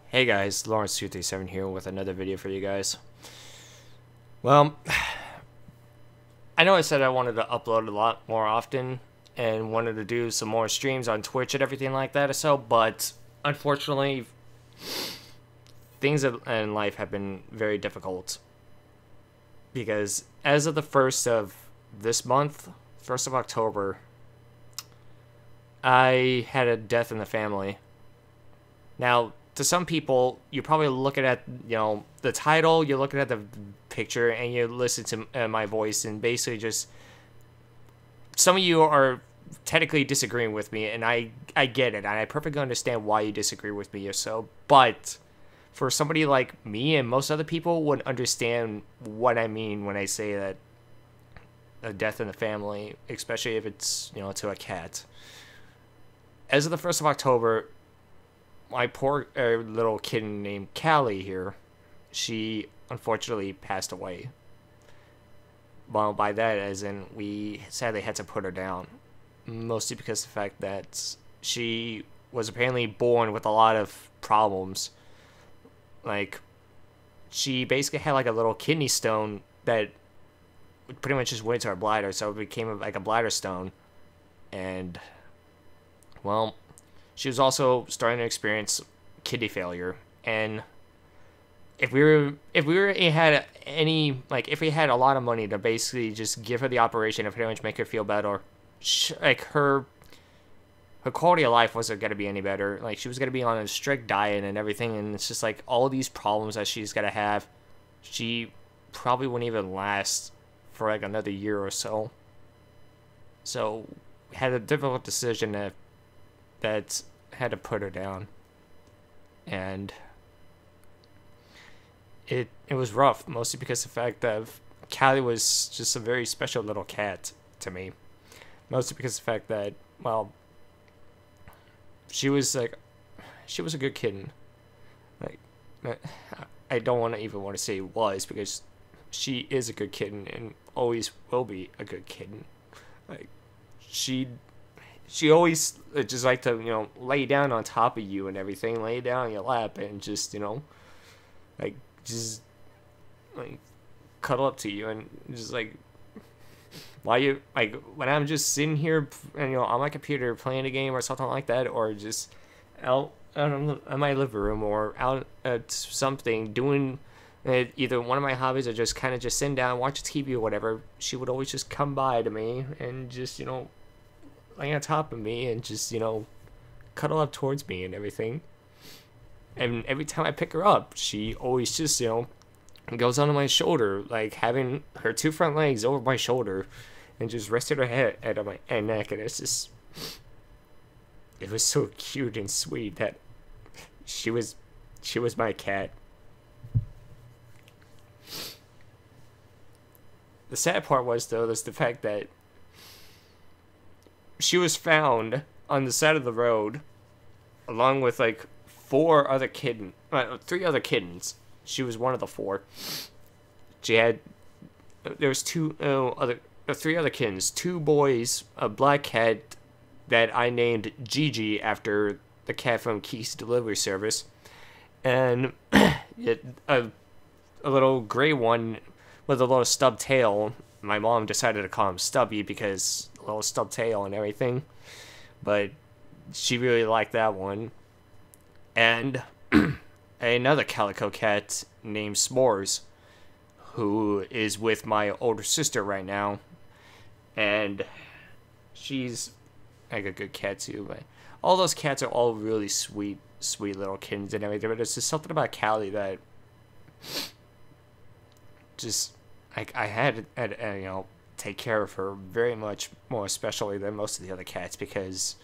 Hey guys, Lawrence237 here with another video for you guys. Well, I know I said I wanted to upload a lot more often and wanted to do some more streams on Twitch and everything like that but unfortunately things in life have been very difficult because as of the 1st of this month, 1st of October, I had a death in the family. Now, to some people, you're probably looking at, the title, you're looking at the picture, and you listen to my voice, and basically just, some of you are technically disagreeing with me, and I get it, and I perfectly understand why you disagree with me or so, but for somebody like me and most other people would understand what I mean when I say that a death in the family, especially if it's, to a cat. As of the 1st of October, my poor little kitten named Callie here, she unfortunately passed away. Well, by that as in we sadly had to put her down. Mostly because of the fact that she was apparently born with a lot of problems. Like, she basically had like a little kidney stone that pretty much just went to her bladder, so it became like a bladder stone. And, well, she was also starting to experience kidney failure, and if we had a lot of money to basically just give her the operation and pretty much make her feel better, her quality of life wasn't gonna be any better. Like, she was gonna be on a strict diet and everything, and it's just like all these problems that she's gonna have. She probably wouldn't even last for like another year or so. So we had a difficult decision that had to put her down, and it was rough, mostly because of the fact that Callie was just a very special little cat to me, mostly because of the fact that, well, she was a good kitten. Like, I don't want to say was, because she is a good kitten and always will be a good kitten. Like, she always just like to, lay down on top of you and everything, lay down on your lap and just, just cuddle up to you and just while you, when I'm just sitting here and, on my computer playing a game or something like that, or just out in my living room or out at something doing either one of my hobbies or just kind of just sitting down, watch TV or whatever, she would always just come by to me and just, lay on top of me and just, cuddle up towards me and everything. And every time I pick her up, she always just, goes onto my shoulder, like having her two front legs over my shoulder and just rested her head at my neck. And it's just, it was so cute and sweet that she was my cat. The sad part was, though, is the fact that she was found on the side of the road along with three other kittens. She was one of the four. There was three other kittens, two boys, a black cat that I named Gigi after the cat from Keith's Delivery Service, and a little gray one with a little stub tail. My mom decided to call him Stubby because a little stub tail and everything, but she really liked that one. And another calico cat named S'mores, who is with my older sister right now, and she's like a good cat too. But all those cats are all really sweet little kittens and everything. But there's just something about Callie that just I had take care of her very much more especially than most of the other cats, because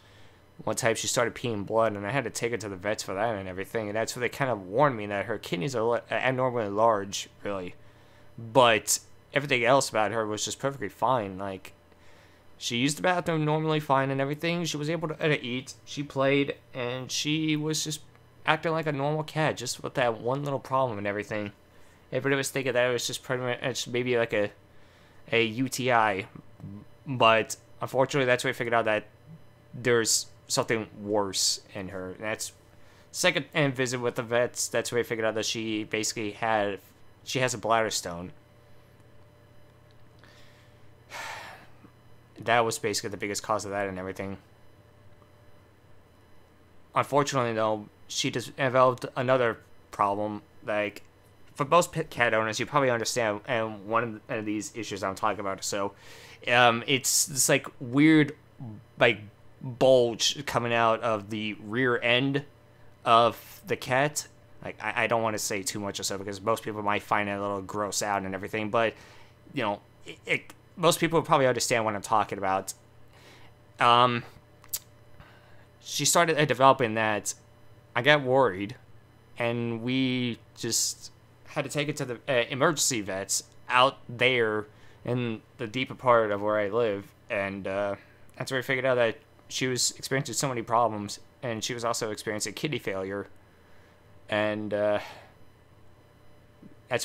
one time she started peeing blood and I had to take her to the vets for that and everything, and that's where they kind of warned me that her kidneys are abnormally large, really, but everything else about her was just perfectly fine. Like, she used the bathroom normally fine and everything, she was able to eat, she played, and she was just acting like a normal cat, just with that one little problem and everything. Everybody was thinking that it was just pretty much maybe like a UTI, but unfortunately that's where I figured out that there's something worse in her. And that's Second visit with the vets, that's where I figured out that she basically has a bladder stone. That was basically the biggest cause of that and everything. Unfortunately, though, she just developed another problem. Like, for most pet cat owners, you probably understand one of these issues I'm talking about. So, it's this like weird, like bulge coming out of the rear end of the cat. Like, I don't want to say too much or so because most people might find it a little gross out and everything. But, you know, most people will probably understand what I'm talking about. She started developing that. I got worried, and we just had to take it to the emergency vets out there in the deeper part of where I live, and that's where I figured out that she was experiencing so many problems, and she was also experiencing kidney failure, and that's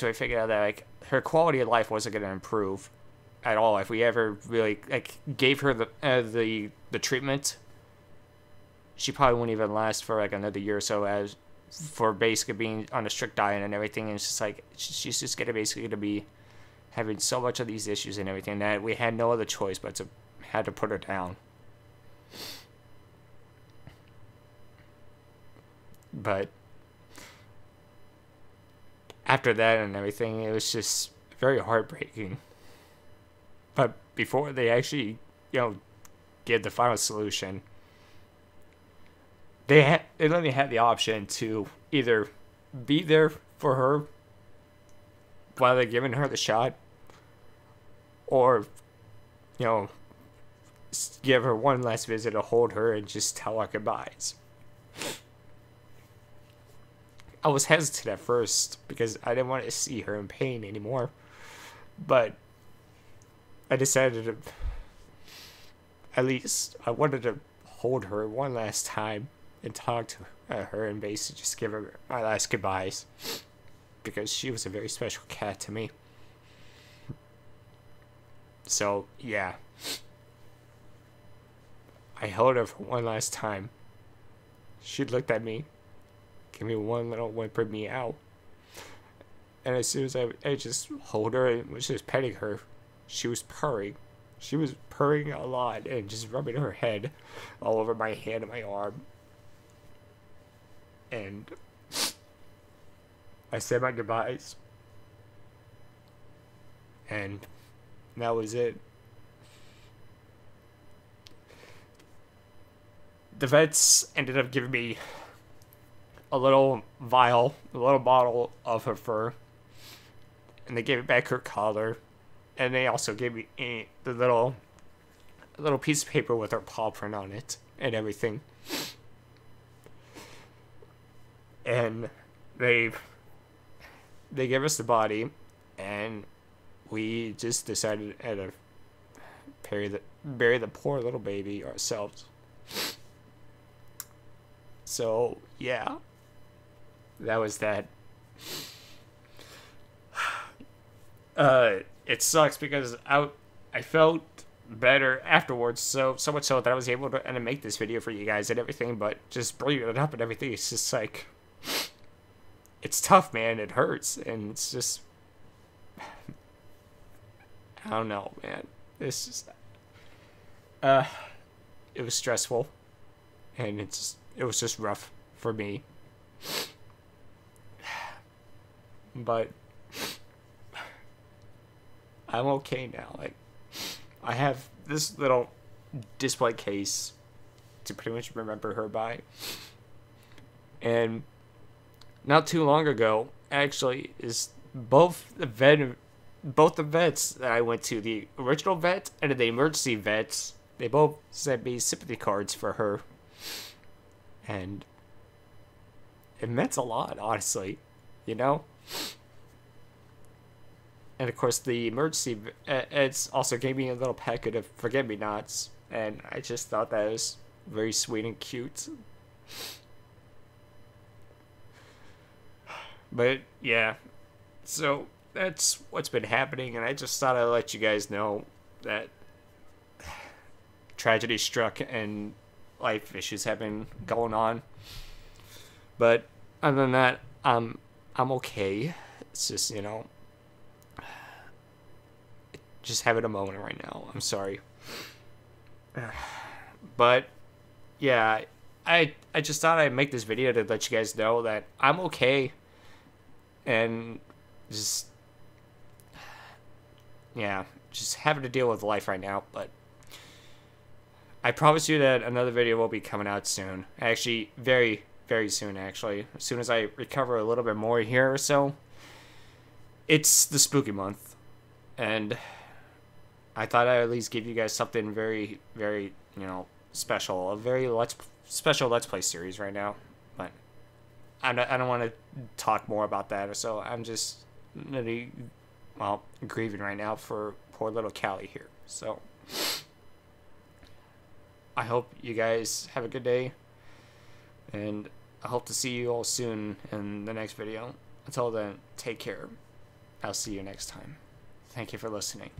where I figured out that like her quality of life wasn't going to improve at all if we ever really like gave her the treatment. She probably wouldn't even last for like another year or so, as for basically being on a strict diet and everything. And it's just like she's just gonna be having so much of these issues and everything that we had no other choice but had to put her down. But after that and everything, it was just very heartbreaking. But before they actually, get the final solution, they literally had the option to either be there for her while they're giving her the shot, or, give her one last visit to hold her and just tell her goodbyes. I was hesitant at first because I didn't want to see her in pain anymore, but I decided to, at least I wanted to hold her one last time and talk to her and basically just give her my last goodbyes, because she was a very special cat to me. So, yeah. I held her for one last time. She looked at me, gave me one little whimpered meow, and as soon as I just hold her and was just petting her, she was purring. She was purring a lot and just rubbing her head all over my hand and my arm. And I said my goodbyes, and that was it. The vets ended up giving me a little vial, a little bottle of her fur, and they gave it back her collar, and they also gave me the little piece of paper with her paw print on it and everything. And they gave us the body, and we just decided to bury the poor little baby ourselves. So yeah, that was that. It sucks because I felt better afterwards, so much so that I was able to make this video for you guys and everything. But just bringing it up and everything, it's just like, it's tough, man. It hurts, and it's just, I don't know, man. It's just, it was stressful, and it was just rough for me. But I'm okay now. Like, I have this little display case to pretty much remember her by. And not too long ago, actually, is both the vets that I went to, the original vet and the emergency vets, they both sent me sympathy cards for her. And it meant a lot, honestly, And of course, the emergency vets also gave me a little packet of forget-me-nots, and I just thought that was very sweet and cute. But yeah, so that's what's been happening, and I just thought I'd let you guys know that tragedy struck and life issues have been going on. But other than that, I'm okay. It's just, you know, just having a moment right now. I'm sorry. But yeah, I just thought I'd make this video to let you guys know that I'm okay. And just, yeah, just having to deal with life right now. But I promise you that another video will be coming out soon. Actually, very, very soon, actually. As soon as I recover a little bit more here or so. It's the spooky month. And I thought I'd at least give you guys something very, very, you know, special. A very special Let's Play series right now. But I don't want to talk more about that. So I'm just really, well, grieving right now for poor little Callie here. So I hope you guys have a good day. And I hope to see you all soon in the next video. Until then, take care. I'll see you next time. Thank you for listening.